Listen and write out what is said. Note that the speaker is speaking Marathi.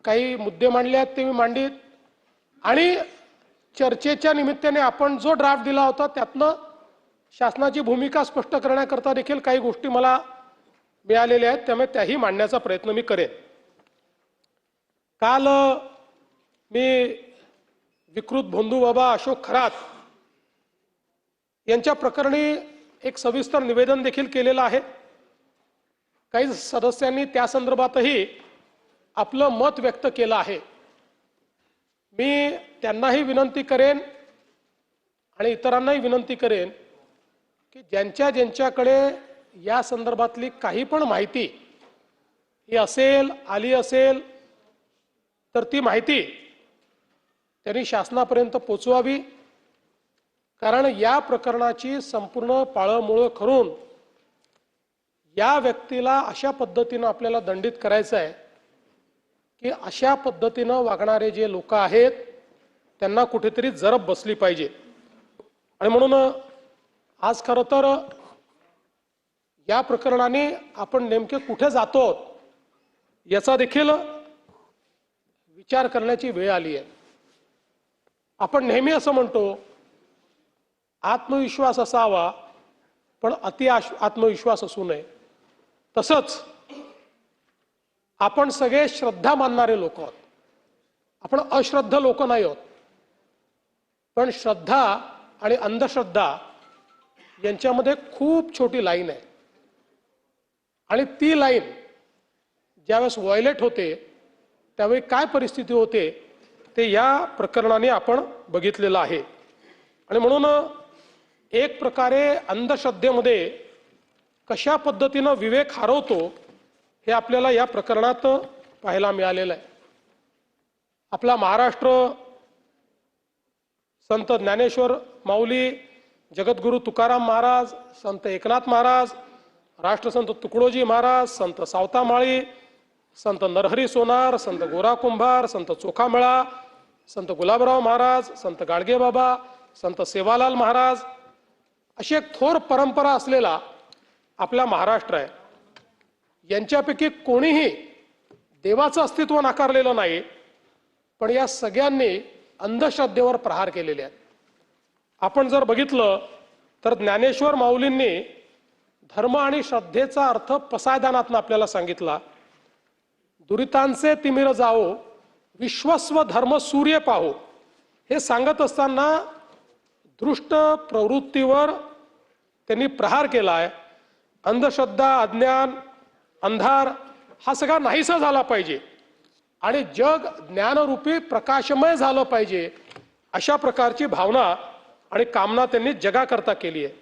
काही मुद्दे मांडले आहेत ते मी मांडीत आणि चर्चेच्या निमित्ताने आपण जो ड्राफ्ट दिला होता त्यातनं शासनाची भूमिका स्पष्ट करण्याकरता देखील काही गोष्टी मला मिळालेल्या आहेत, त्यामुळे त्याही मांडण्याचा प्रयत्न मी करेन। काल मी विकृत भोंदू बाबा अशोक खरात यांच्या प्रकरणी एक सविस्तर निवेदन देखील केलेलं आहे। काही सदस्यांनी त्या संदर्भातही आपलं मत व्यक्त केलं आहे। मी त्यांनाही विनंती करेन आणि इतरांनाही विनंती करेन की ज्यांच्याकडे या संदर्भातली काही पण माहिती ही आली असेल तर ती माहिती त्यांनी शासनापर्यंत पोहोचवावी, कारण या प्रकरणाची संपूर्ण पाळंमुळं करून या व्यक्तीला अशा पद्धतीनं आपल्याला दंडित करायचं आहे की अशा पद्धतीनं वागणारे जे लोक आहेत त्यांना कुठेतरी जरब बसली पाहिजे। आणि म्हणून आज खरं तर या प्रकरणाने आपण नेमके कुठे जातो याचा देखील विचार करण्याची वेळ आली आहे। आपण नेहमी असं म्हणतो आत्मविश्वास असावा पण अति आत्मविश्वास असू नये। तसंच आपण सगळे श्रद्धा मानणारे लोक आहोत, आपण अश्रद्धा लोक नाही आहोत। पण श्रद्धा आणि अंधश्रद्धा यांच्यामध्ये खूप छोटी लाईन आहे आणि ती लाईन ज्यावेळेस व्हायलेट होते त्यावेळी काय परिस्थिती होते ते या प्रकरणाने आपण बघितलेलं आहे। आणि म्हणून एक प्रकारे अंधश्रद्धेमध्ये कशा पद्धतीनं विवेक हरवतो हे आपल्याला या प्रकरणात पाहायला मिळालेलं आहे। आपला महाराष्ट्र संत ज्ञानेश्वर माऊली, जगद्गुरु तुकाराम महाराज, संत एकनाथ महाराज, राष्ट्रसंत तुकडोजी महाराज, संत सावतामाळी, संत नरहरी सोनार, संत गोरा कुंभार, संत चोखामेळा, संत गुलाबराव महाराज, संत गाडगे बाबा, संत सेवालाल महाराज अशी एक थोर परंपरा असलेला आपला महाराष्ट्र आहे। यांच्यापैकी कोणीही देवाचं अस्तित्व नाकारलेलं नाही, पण या सगळ्यांनी अंधश्रद्धेवर प्रहार केलेले आहेत। आपण जर बघितलं तर ज्ञानेश्वर माऊलींनी धर्म आणि श्रद्धेचा अर्थ पसायदानातून आपल्याला सांगितला। दुरितांचे तिमिर जाओ, विश्वस्व धर्म सूर्य पाहो, हे सांगत असताना दृष्ट प्रवृत्तीवर त्यांनी प्रहार केलाय। अंधश्रद्धा, अज्ञान, अंधार हा सगळा नाहीसा झाला पाहिजे आणि जग ज्ञानरूपी प्रकाशमय झालं पाहिजे, अशा प्रकारची भावना आणि कामना त्यांनी जगाकरता केली आहे।